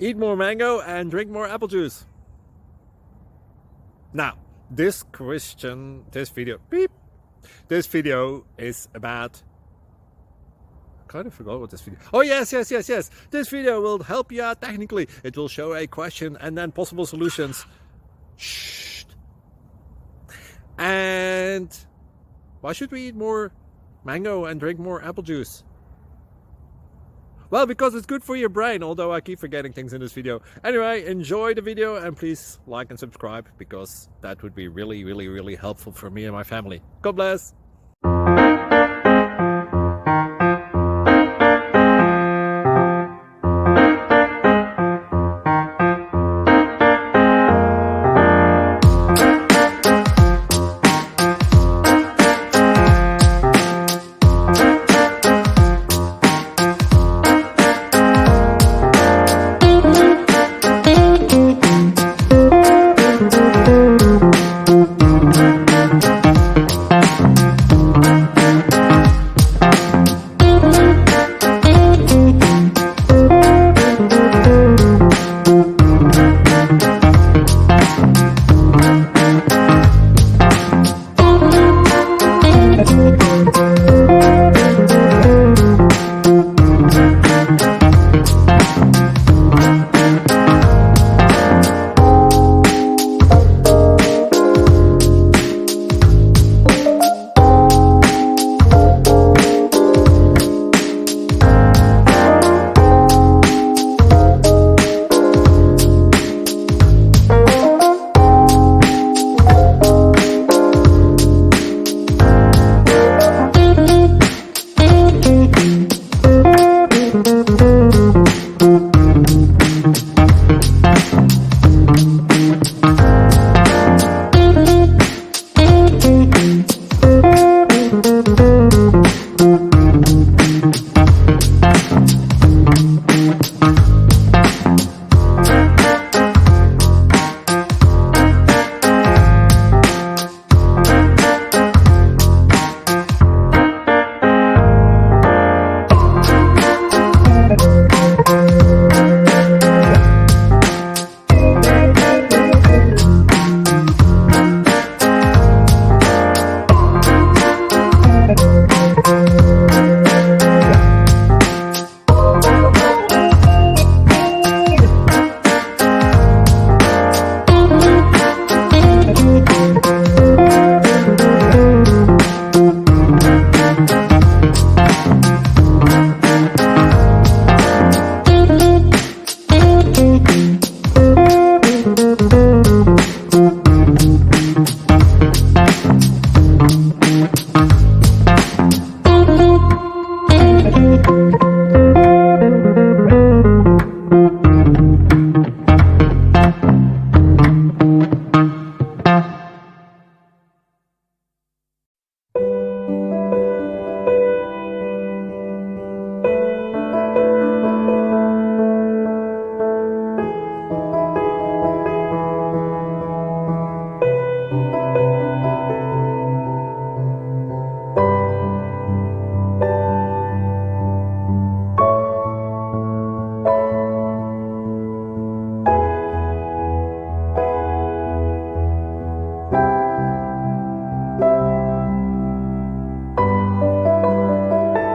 eat more mango and drink more apple juice. Now, this video is about, I kind of forgot what this video. Oh yes. This video will help you out technically. It will show a question and then possible solutions. Shh. And why should we eat more mango and drink more apple juice? Well, because it's good for your brain, although I keep forgetting things in this video. Anyway, enjoy the video and please like and subscribe, because that would be really helpful for me and my family. God bless!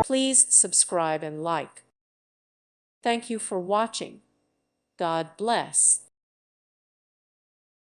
Please subscribe and like. Thank you for watching. God bless.